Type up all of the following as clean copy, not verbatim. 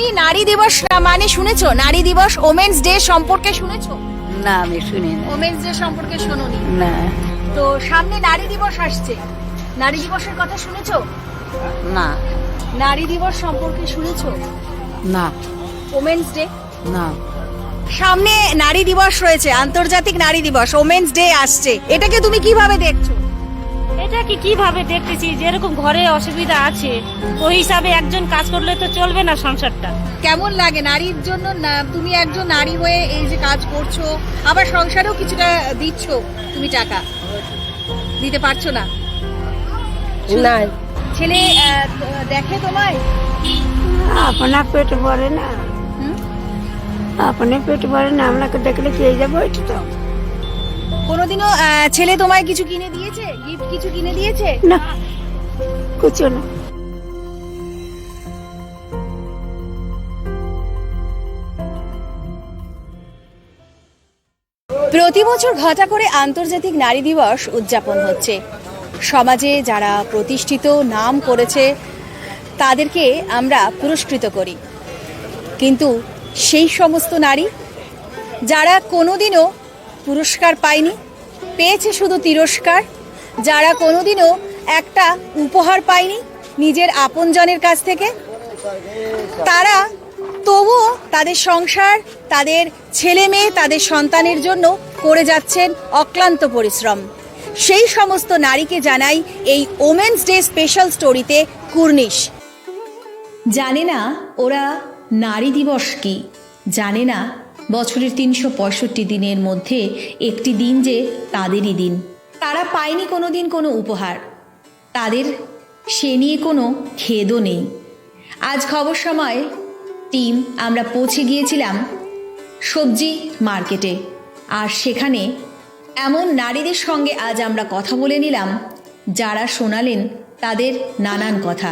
তুমি নারী দিবস মানে শুনেছো? নারী দিবস ওমেন্স ডে সম্পর্কে শুনেছো? না, আমি শুনি না। ওমেন্স ডে সম্পর্কে শোনোনি? না তো সামনে নারী দিবস আসছে, নারী দিবসের কথা শুনেছো? না নারী দিবস সম্পর্কে শুনেছো? না ওমেন্স ডে না সামনে নারী দিবস রয়েছে, আন্তর্জাতিক নারী দিবস, ওমেন্স ডে আসছে, এটাকে তুমি কিভাবে দেখছো? এটাকে কিভাবে দেখতেছি, যেরকম ঘরে অসুবিধা আছে ওই হিসাবে একজন কাজ করলে তো চলবে না সংসারটা। কেমন লাগে নারীর জন্য? তুমি একজন নারী হয়ে এই যে কাজ করছো, আবার সংসারেও কিছুটা দিচ্ছ, তুমি টাকা দিতে পারছো না? না, ছেলে দেখে তোমায়? अपना पेट भरे ना, হুম? अपने पेट भरे ना, हमला देखले কে যাবো এটা তো কোনোদিনও ছেলে তোমায় কিছু কিনে দিয়েছে, গিফট কিছু কিনে দিয়েছে? না, কিছু না। প্রতি বছর ঘটা করে আন্তর্জাতিক নারী দিবস উদযাপন হচ্ছে। সমাজে যারা প্রতিষ্ঠিত নাম করেছে তাদেরকে আমরা পুরস্কৃত করি, কিন্তু সেই সমস্ত নারী যারা কোনোদিনও পুরস্কার পায়নি, পেয়েছে শুধু তিরস্কার, যারা কোনোদিনও একটা উপহার পায়নি নিজের আপনজনের কাছ থেকে, তারা তবুও তাদের সংসার, তাদের ছেলে মেয়ে, তাদের সন্তানের জন্য করে যাচ্ছেন অক্লান্ত পরিশ্রম। সেই সমস্ত নারীকে জানাই এই ওমেন্স ডে স্পেশাল স্টোরিতে কুর্নিশ। জানে না ওরা নারী দিবস কি, জানে না বছরের ৩৬৫ দিনের মধ্যে একটি দিন যে তাদেরই দিন। তারা পায়নি কোনোদিন কোনো উপহার, তাদের সে নিয়ে কোনো খেদও নেই। আজ খবর সময় টিম আমরা পৌঁছে গিয়েছিলাম সবজি মার্কেটে, আর সেখানে এমন নারীদের সঙ্গে আজ আমরা কথা বলে নিলাম যারা শোনালেন তাদের নানান কথা,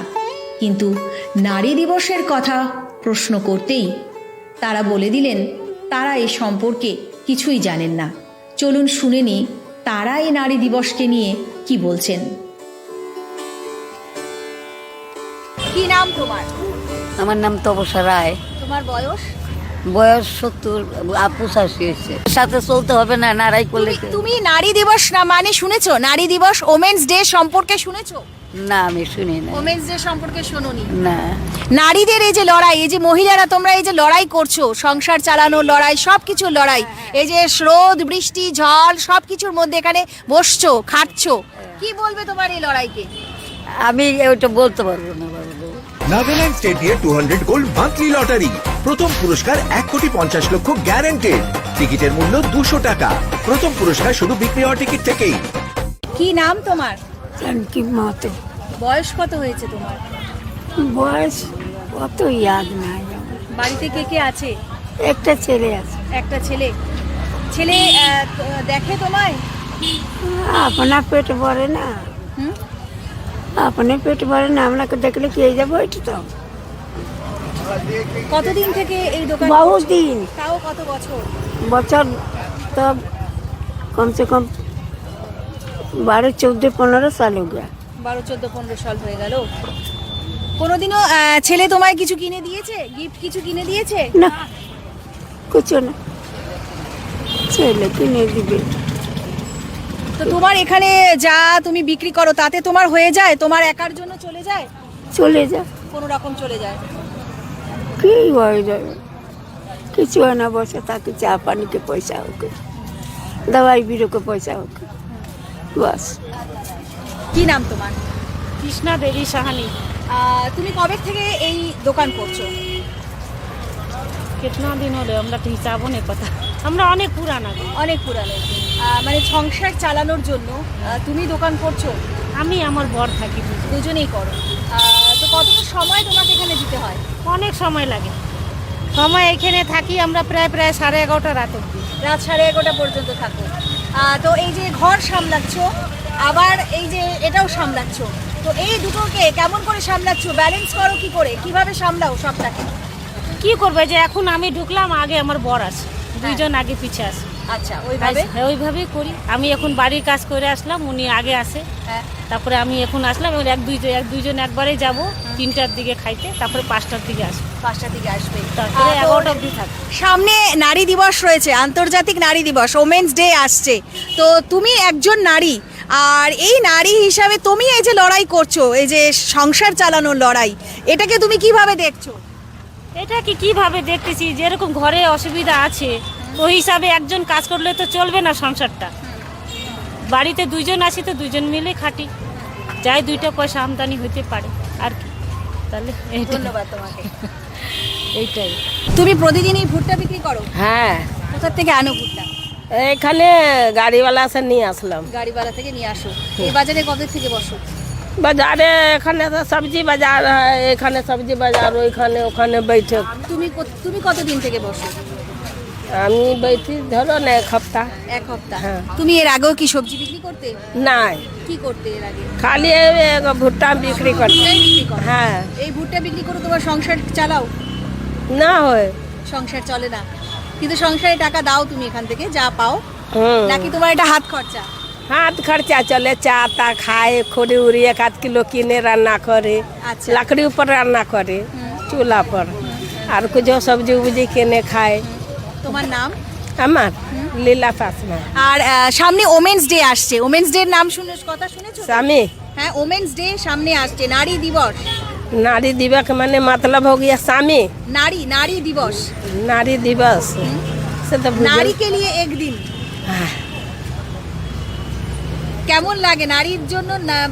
কিন্তু নারী দিবসের কথা প্রশ্ন করতেই তারা বলে দিলেন তারা এ সম্পর্কে কিছুই জানেন না। চলুন শুনে নিই তারা এই নারী দিবসকে নিয়ে কি বলছেন। কি নাম তোমার? আমার নাম তপসা রায়। তোমার বয়স? বয়স ৭০, ৮৫ হয়েছে। সাথে চলতে হবে না, নারাই করলে তুমি নারী দিবস না মানে শুনেছো? নারী দিবস ওমেন্স ডে সম্পর্কে শুনেছো? না, আমি শুনি না। ওমেন্স ডে সম্পর্কে শোনোনি? না। নারীদের এই যে লড়াই, এই যে মহিলারা তোমরা এই যে লড়াই করছো, সংসার চালানোর লড়াই, সবকিছুর লড়াই, এই যে রোদ বৃষ্টি ঝড় সবকিছুর মধ্যে এখানে বসছো, খাটছো, কি বলবে তোমার এই লড়াইকে? আমি ওইটা বলতে পারবো না বাবু। নাগাল্যান্ড স্টেট দিয়ে 200 গোল্ড মান্থলি লটারি, প্রথম পুরস্কার 1,50,00,000 গ্যারান্টেড, টিকিটের মূল্য 200 টাকা, প্রথম পুরস্কার শুধু বিক্রি হওয়া টিকিট থেকেই। কি নাম তোমার? জানকি মাতো। বয়স কত হয়েছে তোমার? বয়স অত ইয়াদ নাই। বাড়িতে কে কে আছে? একটা ছেলে আছে। একটা ছেলে। ছেলে দেখে তোমায়? अपना पेट भरे ना, হুম? अपने पेट भरे ना, हमला देखले কে যাবো এটা তো কতদিন থেকে এই দোকান बहुत করছো? दिन, তাও কত বছর? बच्चा तब कम से कम 12, 14, 15 साल हो गया। 12, 14, 15 সাল হয়ে গেল। কোনোদিনও ছেলে তোমায় কিছু কিনে দিয়েছে, গিফট কিছু কিনে দিয়েছে? না, কিছু না, ছেলে কিনে দিবে। তো তোমার এখানে যা তুমি বিক্রি করো তাতে তোমার হয়ে যায়? তোমার একার জন্য চলে যায়? চলে যা, কোনো রকম চলে যায়? কি হয়ে যাবে, কিছু হয় না, বসে থাকি, চা পানিকে পয়সা হোক, দवाई বিরোকে পয়সা হোক, বাস। কি নাম তোমার? কৃষ্ণা দেবী সাহানি। তুমি কবে থেকে এই দোকান করছো? কিতনা দিন হলো আমরা তো হিসাবও নেই কথা, আমরা অনেক পুরানা। অনেক পুরানো। মানে সংসার চালানোর জন্য তুমি দোকান করছো? আমি আমার বর থাকি, দুজনেই করো। তো কতটা সময় তোমাকে এখানে দিতে হয়? অনেক সময় লাগে। সময় এখানে থাকি আমরা প্রায় 11:30 রাত অবধি। রাত 11:30 পর্যন্ত থাকো। তো এই যে ঘর সামলাচ্ছো, আবার এই যে এটাও সামলাচ্ছো, তো এই দুটোকে কেমন করে সামলাচ্ছো? ব্যালেন্স করো কি করে, কিভাবে সামলাও সবটাকে? কি করবে যে এখন আমি ঢুকলাম, আগে আমার বর আছে, দুইজন আগে পিছে আছে। আচ্ছা, ওইভাবে হ্যাঁ, ওইভাবেই করি। আমি এখন বাড়ির কাজ করে আসলাম, উনি আগে আসে, হ্যাঁ। তারপরে আমি এখন আসলাম। এবার এক দুইজন একবারে যাব 3টার দিকে খাইতে, তারপরে 5টার দিকে আসবো, 5টার দিকে আসবে। তারপরে তো 11টা অবধি থাকবে। সামনে নারী দিবস রয়েছে, আন্তর্জাতিক নারী দিবস, ওমেন্স ডে আসছে। তো তুমি একজন নারী, আর এই নারী হিসাবে তুমি এই যে লড়াই করছো, এই যে সংসার চালানোর লড়াই, এটাকে তুমি কিভাবে দেখছো? এটা কিভাবে দেখতেছি, যেরকম ঘরে অসুবিধা আছে ওই হিসাবে একজন কাজ করলে তো চলবে না সংসারটা। বাড়িতে 2জন আছি তো 2জন মিলে খাটি, যাই 2টা পয়সা আমদানি হতে পারে আর কি। তাহলে ধন্যবাদ তোমাকে। এইটাই। তুমি প্রতিদিনই ভুট্টা বিক্রি করো? হ্যাঁ, কোথা থেকে আনো ভুট্টা? এখানে গাড়িওয়ালা এসে নিয়ে আসলাম। গাড়িওয়ালা থেকে নিয়ে আসো। এই বাজারে কবে থেকে বসো? বাজারে এখানে তো সবজি বাজার হয়, এখানে সবজি বাজার, ওইখানে ওখানে বৈঠক। তুমি কতদিন থেকে বসো? আমি বৈঠি ধরো না 1 সপ্তাহ। 1 সপ্তাহ। হ্যাঁ। তুমি এর আগেও কি সবজি বিক্রি করতে? নাই, কি করতে এর আগে? খালি ভুট্টা বিক্রি করতে। ভুট্টাই বিক্রি করো? হ্যাঁ। এই ভুট্টা বিক্রি করে তোমার সংসার চালাও? না হয়। সংসার চলে না, কিন্তু সংসারে টাকা দাও তুমি এখান থেকে যা পাও, নাকি তোমার এটা হাত খরচা? হাত খরচা চলে, চা তা খায়, খড়ি উড়ি 1-8 কিলো কিনে রান্না করে, আচ্ছা। लकड़ी ऊपर রান্না করে চুলা पर, আর কিছু সবজি উবজি কিনে খায়। তোমার নাম? আমার লীলা পাসনা। আর সামনে ওমেন্স ডে আসছে, ওমেন্স ডে এর নাম কথা শুনেছো? স্বামী হ্যাঁ, ওমেন্স ডে সামনে আসছে, নারী দিবস। नारी दिवस के माने मतलब हो गया स्वामी। नारी दिवस। नारी दिवस से तो नारी के लिए एक दिन। কেমন লাগে নারীর জন্য?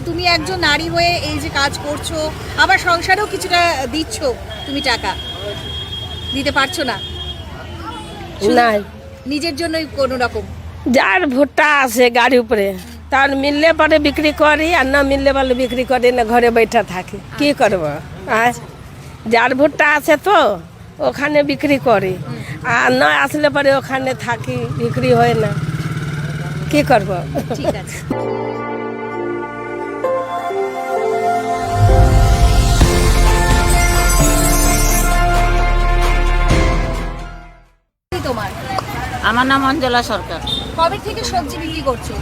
তুমি একজন নারী হয়ে এই যে কাজ করছো, আবার সংসারেও কিছুটা দিচ্ছ, তুমি টাকা দিতে পারছো না? না, নিজের জন্যই কোনো রকম? যার ভুট্টা আছে গাড়ি উপরে, তার মিললে পরে বিক্রি করি, আর না মিললে বলে বিক্রি করি না, ঘরে বৈঠা থাকি। কি করব? আর যার ভুট্টা আছে তো ওখানে বিক্রি করি, আর না আসলে পরে ওখানে থাকি, বিক্রি হয় না। কি করব? ঠিক আছে। তোমার? আমার নাম অঞ্জলা সরকার। কবে থেকে সবজি বিক্রি করছো?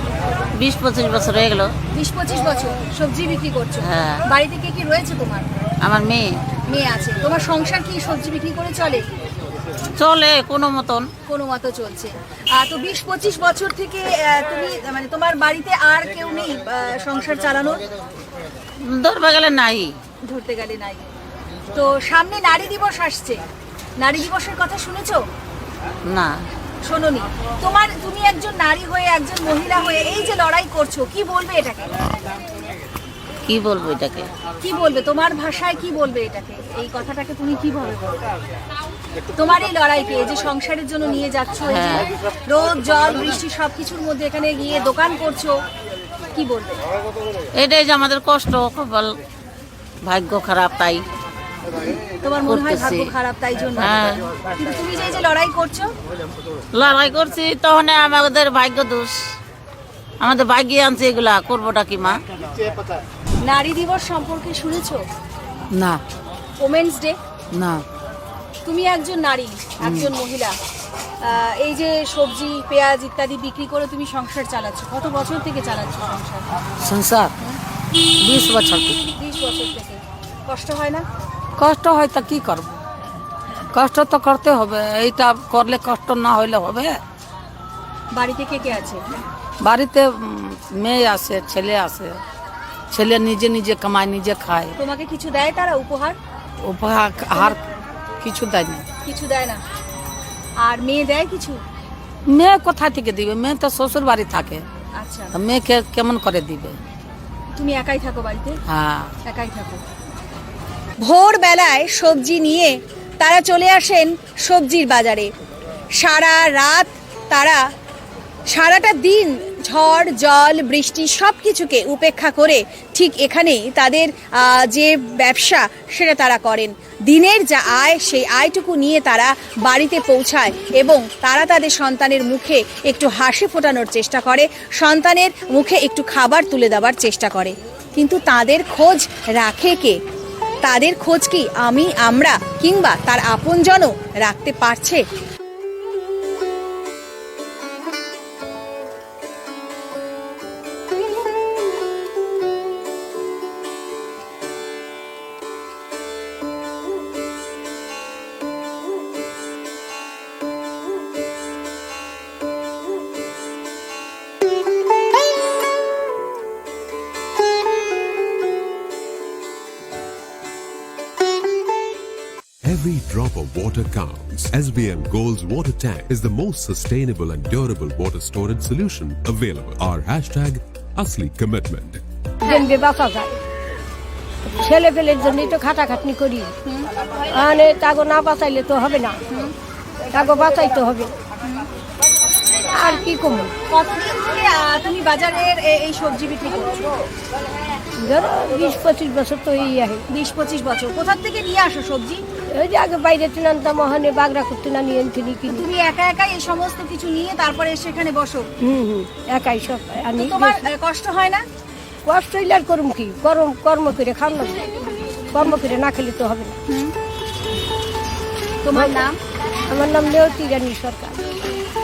20-25 বছর হয়ে গেল। 20-25 বছর সবজি বিক্রি করছো? হ্যাঁ। বাড়িতে কে কি রয়েছে তোমার? আমার মেয়ে। মেয়ে আছে। তোমার সংসার কি সবজি বিক্রি করে চলে? চলে কোনো মতন। কোনো মতো চলছে। তো 20-25 বছর থেকে তুমি মানে তোমার বাড়িতে আর কেউ নেই সংসার চালানোর? ধরবে গেলে নাই। ধরতে গেলে নাই। তো সামনে নারী দিবস আসছে, নারী দিবসের কথা শুনেছো? না। শোনোনি? তুমি একজন নারী হয়ে, একজন মহিলা হয়ে এই যে লড়াই করছো, কি বলবে এটাকে? কি বলবো এটাকে? কি বলবে তোমার ভাষায়, কি বলবে এটাকে? এই কথাটাকে তুমি কিভাবে বলবে? তোমার এই লড়াইকে, এই যে সংসারের জন্য নিয়ে যাচ্ছ, এই যে রোদ জল বৃষ্টি সবকিছুর মধ্যে এখানে গিয়ে দোকান করছো, কি বলবে? এটাই যে আমাদের কষ্ট, ভাগ্য খারাপ তাই। তোমার মনে হয় করতেছি। ভাগ্য খারাপ তাই জন্য? হ্যাঁ। কিন্তু তুমি যে এই যে লড়াই করছো, লড়াই করছি তখন আমাদের ভাগ্য দোষ, আমাদের ভাগ্যে আনছে এগুলা, করবোটা কি মা? নারী দিবস সম্পর্কে শুনেছো? না। Women's day. না। তুমি একজন নারী, একজন মহিলা, এই যে সবজি পেঁয়াজ ইত্যাদি বিক্রি করে তুমি সংসার চালাচ্ছ, কত বছর থেকে চালাচ্ছ সংসার? সংসার 20 বছর থেকে। 20 বছর থেকে। কষ্ট হয় না? কষ্ট হয় তা কি করব, কষ্ট তো করতে হবে, এইটা করলে কষ্ট না হইলে হবে? বাড়িতে কে কে আছে? বাড়িতে মেয়ে আছে, ছেলে আছে, ছেলে নিজে নিজে কামায়, নিজে খায়। তোমাকে কিছু দেয় তারা উপহার? উপহার আর কিছু দেয় না। কিছু দেয় না। আর মেয়ে দেয় কিছু? মেয়ে কোথা থেকে দিবে? মেয়ে তো শ্বশুর বাড়ি থাকে, আচ্ছা। তা মেয়েকে কেমন করে দিবে? তুমি একাই থাকো বাড়িতে? হ্যাঁ। একাই থাকো। ভোরবেলায় সবজি নিয়ে তারা চলে আসেন সবজির বাজারে। সারা রাত তারা, সারাটা দিন ঝড় জল বৃষ্টি সব কিছুকে উপেক্ষা করে ঠিক এখানেই তাদের যে ব্যবসা সেটা তারা করেন। দিনের যা আয়, সেই আয়টুকু নিয়ে তারা বাড়িতে পৌঁছায় এবং তারা তাদের সন্তানের মুখে একটু হাসি ফোটানোর চেষ্টা করে, সন্তানের মুখে একটু খাবার তুলে দেওয়ার চেষ্টা করে। কিন্তু তাদের খোঁজ রাখে কে? তাদের খোঁজ কি আমরা কিংবা তার আপনজনও রাখতে পারছে? Every drop of water counts. SBM Gold's water tank is the most sustainable and durable water storage solution available. Our hashtag Asli Commitment. জেনবে বাঁচা যায় ছেলে পেলের জন্যই তো খাটাখাটনি করি মানে তাগো না বাঁচাইলে তো হবে না তাগো বাঁচাইতে হবে আর কি কমু কতদিন থেকে তুমি বাজারের এই সবজি বিক্রি করছো? ধরো 20-25 বছর তো এই আহে 20-25 বছর। কোথা থেকে নিয়ে আসো সবজি? ওই যে আগে বাইরে তিনান্তাম ওখানে বাগড়া করতে না নিয়ে কিনি কিনি তুমি একা একাই এই সমস্ত কিছু নিয়ে তারপরে এসে এখানে বসো? একাই সব আনি তোমার কষ্ট হয় না? কষ্ট হইলে আর করুম কি কর্ম করে খাম না কর্ম করে না খেলে তো হবে না। তোমার নাম? আমার নাম নেওতি রানী সরকার।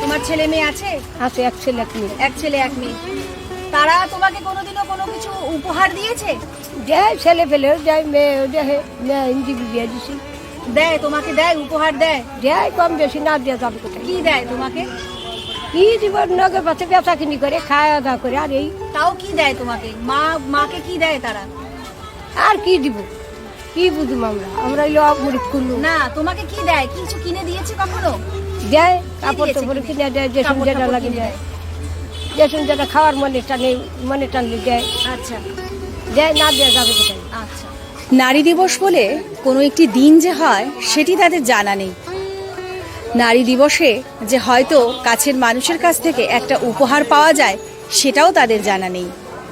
তোমার ছেলে মেয়ে আছে? আছে এক ছেলে এক মেয়ে। এক ছেলে এক মেয়ে। তারা তোমাকে কোনোদিনও কোনো কিছু উপহার দিয়েছে? যাই ছেলে পেলেও যাই মেয়েও দেয় মেয়ে হিন্দি বিয়ে দিছি দেয়, তোমাকে দেয়, উপহার দেয়? যাই কম বেশি না দিয়ে যাবে কোথায় কি দেয় তোমাকে? কি জীবন নগে পাশে বেচা কিনি করে খাওয়া দাওয়া করে আর এই তাও কি দেয় তোমাকে? মাকে কি দেয় তারা? আর কি দিব কি বুঝুম আমরা গরিব করলু না, তোমাকে কি দেয়? কিছু কিনে দিয়েছে কখনো? দেয় কাপড় টাপড় কিনে দেয় যেসব যেটা লাগে দেয় যেসব যেটা খাওয়ার মনে টানলে দেয় আচ্ছা, দেয় না দেওয়া যাবে কোথায়। আচ্ছা। নারী দিবস বলে কোনো একটি দিন যে হয় সেটি তাদের জানা নেই। নারী দিবসে যে হয়তো কাছের মানুষের কাছ থেকে একটা উপহার পাওয়া যায় সেটাও তাদের জানা নেই।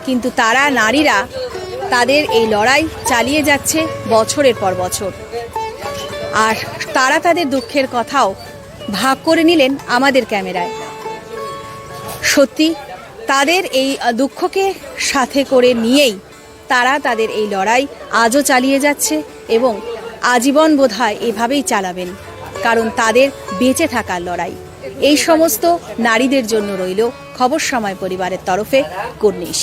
কিন্তু তারা নারীরা তাদের এই লড়াই চালিয়ে যাচ্ছে বছরের পর বছর। আর তারা তাদের দুঃখের কথাও ভাগ করে নিলেন আমাদের ক্যামেরায়। সত্যি তাদের এই দুঃখকে সাথে করে নিয়েই তারা তাদের এই লড়াই আজও চালিয়ে যাচ্ছে এবং আজীবন বোধহয় এভাবেই চালাবেন, কারণ তাদের বেঁচে থাকার লড়াই। এই সমস্ত নারীদের জন্য রইল খবর সময় পরিবারের তরফে কুর্নিশ।